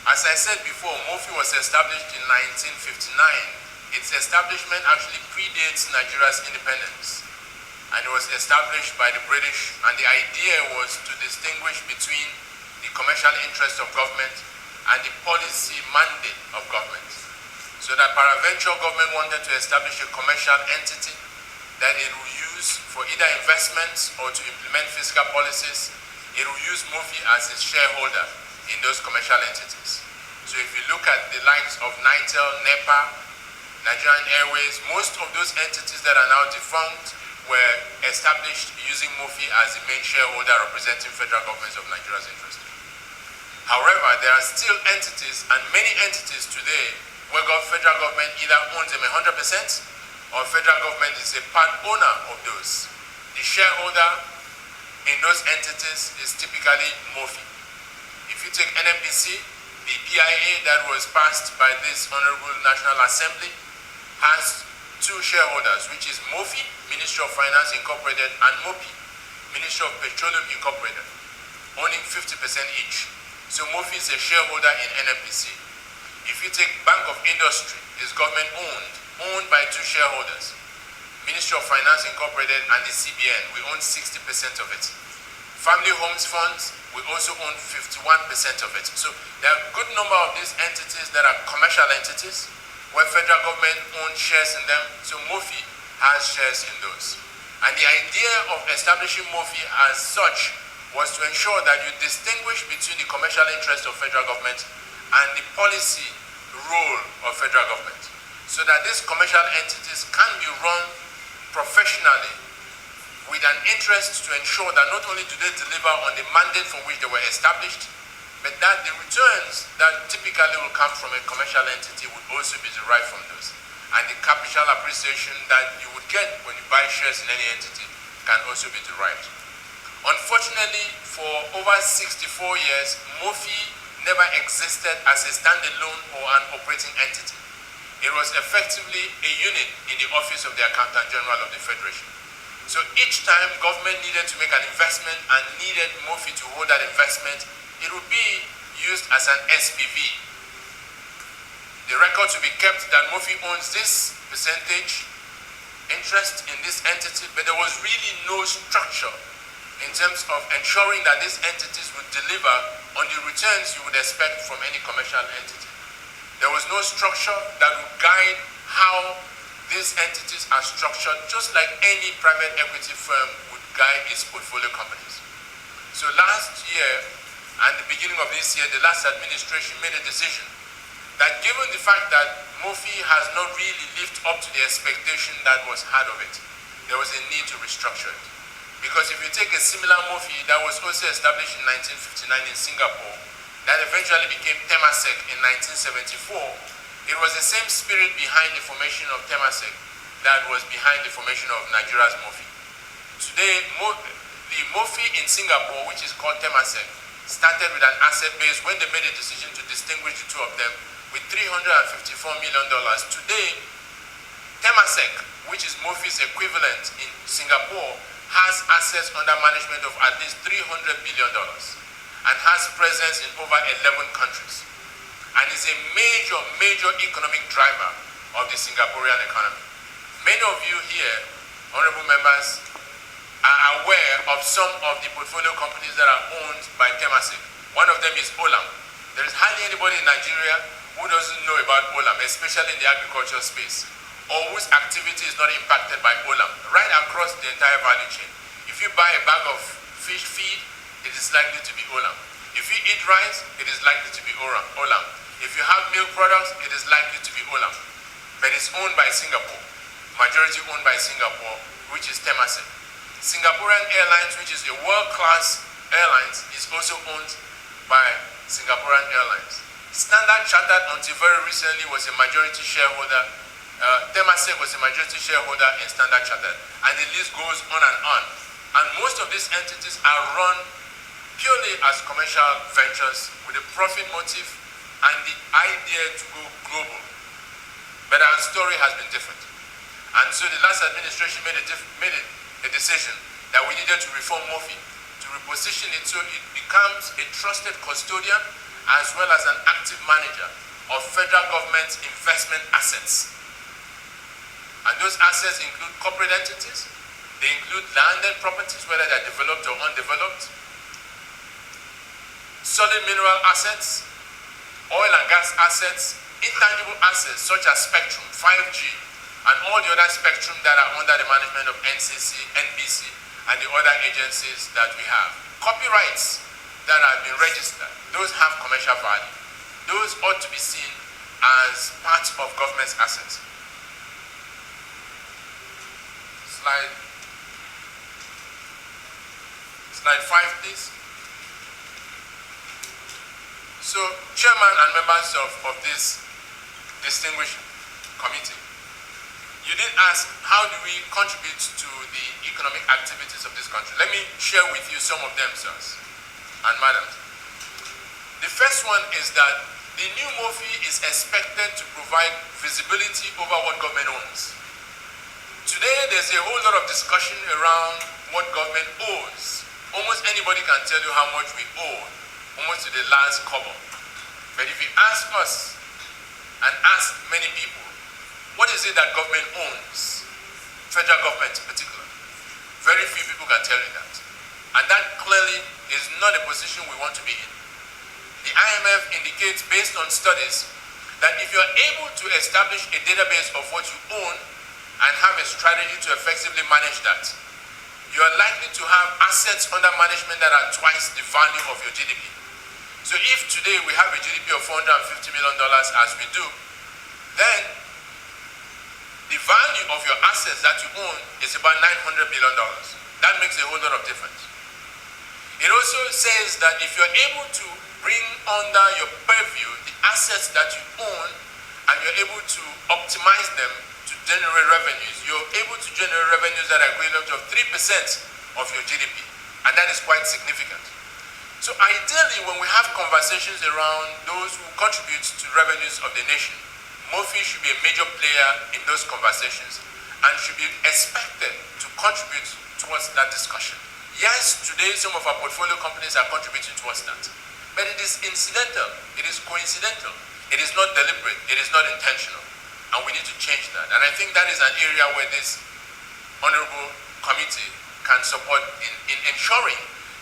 As I said before, MOFI was established in 1959. Its establishment actually predates Nigeria's independence, and it was established by the British, and the idea was to distinguish between the commercial interests of government and the policy mandate of government. So that peradventure government wanted to establish a commercial entity that it will use for either investments or to implement fiscal policies. It will use MOFI as its shareholder in those commercial entities. So if you look at the likes of NITEL, NEPA, Nigerian Airways, most of those entities that are now defunct were established using MOFI as the main shareholder representing federal governments of Nigeria's interest. However, there are still entities, and many entities today, where federal government either owns them 100% or federal government is a part owner of those. The shareholder in those entities is typically MOFI. If you take NNPC, the PIA that was passed by this Honorable National Assembly has two shareholders, which is MOFI, Ministry of Finance Incorporated, and MOPI, Ministry of Petroleum Incorporated, owning 50% each. So MOFI is a shareholder in NNPC. If you take Bank of Industry, it's government owned by two shareholders, Ministry of Finance Incorporated and the CBN. We own 60% of it. Family Homes Funds, we also own 51% of it. So there are a good number of these entities that are commercial entities where federal government owns shares in them. So MOFI has shares in those. And the idea of establishing MOFI as such was to ensure that you distinguish between the commercial interests of federal government and the policy role of federal government, so that these commercial entities can be run professionally with an interest to ensure that not only do they deliver on the mandate for which they were established, but that the returns that typically will come from a commercial entity would also be derived from those. And the capital appreciation that you would get when you buy shares in any entity can also be derived. Unfortunately, for over 64 years, MOFI never existed as a standalone or an operating entity. It was effectively a unit in the Office of the Accountant General of the Federation. So each time government needed to make an investment and needed MOFI to hold that investment, it would be used as an SPV. The record to be kept that MOFI owns this percentage interest in this entity, but there was really no structure in terms of ensuring that these entities would deliver on the returns you would expect from any commercial entity. There was no structure that would guide how these entities are structured, just like any private equity firm would guide its portfolio companies. So last year and the beginning of this year, the last administration made a decision that given the fact that MOFI has not really lived up to the expectation that was had of it, there was a need to restructure it. Because if you take a similar MOFI that was also established in 1959 in Singapore, that eventually became Temasek in 1974, it was the same spirit behind the formation of Temasek that was behind the formation of Nigeria's MOFI. Today, the MOFI in Singapore, which is called Temasek, started with an asset base when they made a decision to distinguish the two of them with $354 million. Today, Temasek, which is MOFI's equivalent in Singapore, has assets under management of at least $300 billion and has presence in over 11 countries and is a major economic driver of the Singaporean economy. Many of you here, honorable members, are aware of some of the portfolio companies that are owned by Temasek. One of them is Olam. There is hardly anybody in Nigeria who doesn't know about Olam, especially in the agricultural space, or whose activity is not impacted by Olam, right across the entire value chain. If you buy a bag of fish feed, it is likely to be Olam. If you eat rice, it is likely to be Olam. If you have milk products, it is likely to be Olam. But it's owned by Singapore, majority owned by Singapore, which is Temasek. Singaporean Airlines, which is a world-class airline, is also owned by Singaporean Airlines. Standard Chartered, until very recently, was a majority shareholder. Temasek was a majority shareholder in Standard Chartered, and the list goes on and on. And most of these entities are run purely as commercial ventures with a profit motive and the idea to go global. But our story has been different. And so the last administration made a decision that we needed to reform MOFI, to reposition it so it becomes a trusted custodian as well as an active manager of federal government investment assets. And those assets include corporate entities, they include landed properties, whether they're developed or undeveloped, solid mineral assets, oil and gas assets, intangible assets such as spectrum, 5G, and all the other spectrum that are under the management of NCC, NBC, and the other agencies that we have. Copyrights that have been registered, those have commercial value. Those ought to be seen as part of government's assets. Slide 5, please. So, chairman and members of this distinguished committee, you did ask, how do we contribute to the economic activities of this country? Let me share with you some of them, sirs and madams. The first one is that the new MOFI is expected to provide visibility over what government owns. Today, there's a whole lot of discussion around what government owes. Almost anybody can tell you how much we owe, almost to the last kobo. But if you ask us and ask many people, what is it that government owns? Federal government in particular. Very few people can tell you that. And that clearly is not a position we want to be in. The IMF indicates, based on studies, that if you're able to establish a database of what you own and have a strategy to effectively manage that, you are likely to have assets under management that are twice the value of your GDP. So if today we have a GDP of $450 million as we do, then the value of your assets that you own is about $900 billion. That makes a whole lot of difference. It also says that if you're able to bring under your purview the assets that you own and you're able to optimize them to generate revenues, you're able to generate revenues that are equivalent of 3% of your GDP. And that is quite significant. So ideally, when we have conversations around those who contribute to revenues of the nation, MOFI should be a major player in those conversations and should be expected to contribute towards that discussion. Yes, today some of our portfolio companies are contributing towards that. But it is incidental, it is coincidental, it is not deliberate, it is not intentional. And we need to change that. And I think that is an area where this honorable committee can support in ensuring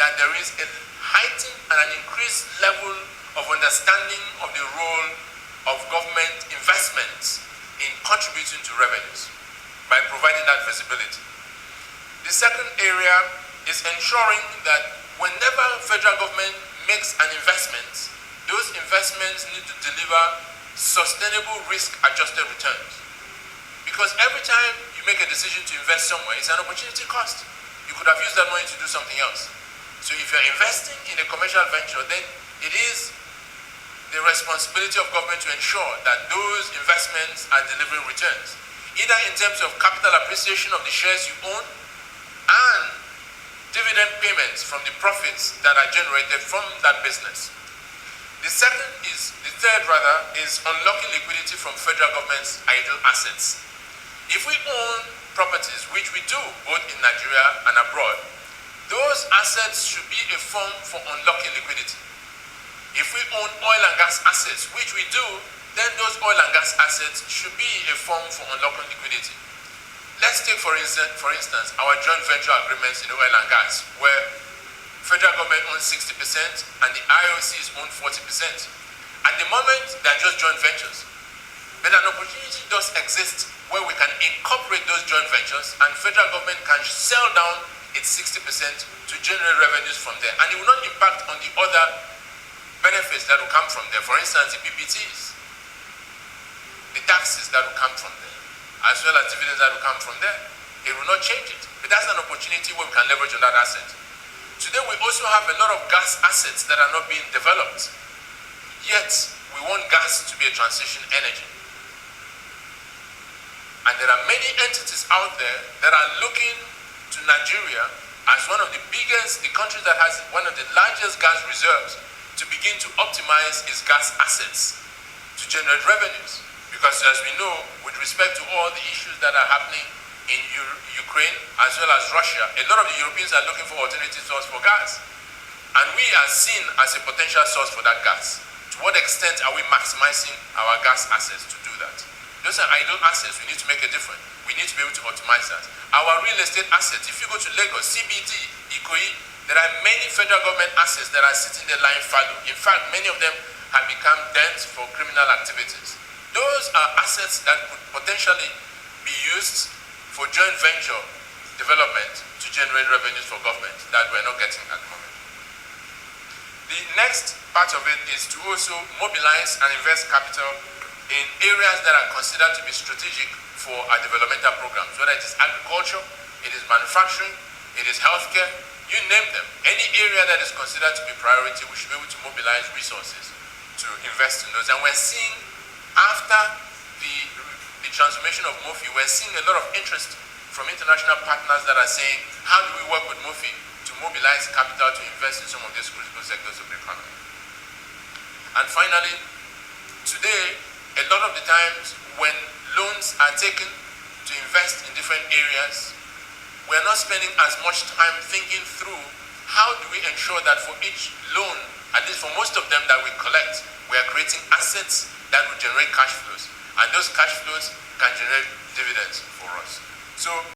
that there is a heightened and an increased level of understanding of the role of government investments in contributing to revenues by providing that visibility. The second area is ensuring that whenever federal government makes an investment, those investments need to deliver sustainable risk-adjusted returns. Because every time you make a decision to invest somewhere, it's an opportunity cost. You could have used that money to do something else. So if you're investing in a commercial venture, then it is the responsibility of government to ensure that those investments are delivering returns, either in terms of capital appreciation of the shares you own and dividend payments from the profits that are generated from that business. The third is unlocking liquidity from federal government's idle assets. If we own properties, which we do both in Nigeria and abroad, those assets should be a form for unlocking liquidity. If we own oil and gas assets, which we do, then those oil and gas assets should be a form for unlocking liquidity. Let's take, for instance, our joint venture agreements in oil and gas, where federal government owns 60% and the IOCs own 40%. At the moment, they're just joint ventures. But an opportunity does exist where we can incorporate those joint ventures and federal government can sell down its 60% to generate revenues from there. And it will not impact on the other benefits that will come from there. For instance, the PPTs, the taxes that will come from there, as well as dividends that will come from there. It will not change it. But that's an opportunity where we can leverage on that asset. Today, we also have a lot of gas assets that are not being developed. Yet, we want gas to be a transition energy. And there are many entities out there that are looking to Nigeria as one of the biggest, the country that has one of the largest gas reserves, to begin to optimize its gas assets to generate revenues. Because as we know, with respect to all the issues that are happening in Ukraine as well as Russia, a lot of the Europeans are looking for alternative sources for gas. And we are seen as a potential source for that gas. To what extent are we maximizing our gas assets to do that? Those are idle assets. We need to make a difference. We need to be able to optimize that. Our real estate assets, if you go to Lagos, CBD, Ikoyi, there are many federal government assets that are sitting there lying fallow. In fact, many of them have become dens for criminal activities. Those are assets that could potentially be used for joint venture development to generate revenues for government that we're not getting at the moment. The next part of it is to also mobilize and invest capital in areas that are considered to be strategic for our developmental programs, whether it is agriculture, it is manufacturing, it is healthcare, you name them. Any area that is considered to be priority, we should be able to mobilize resources to invest in those. And we're seeing, after the transformation of MOFI, we're seeing a lot of interest from international partners that are saying, how do we work with MOFI to mobilize capital to invest in some of these critical sectors of the economy? And finally, today, a lot of the times when loans are taken to invest in different areas, we're not spending as much time thinking through how do we ensure that for each loan, at least for most of them that we collect, we are creating assets that will generate cash flows. And those cash flows can generate dividends for us. So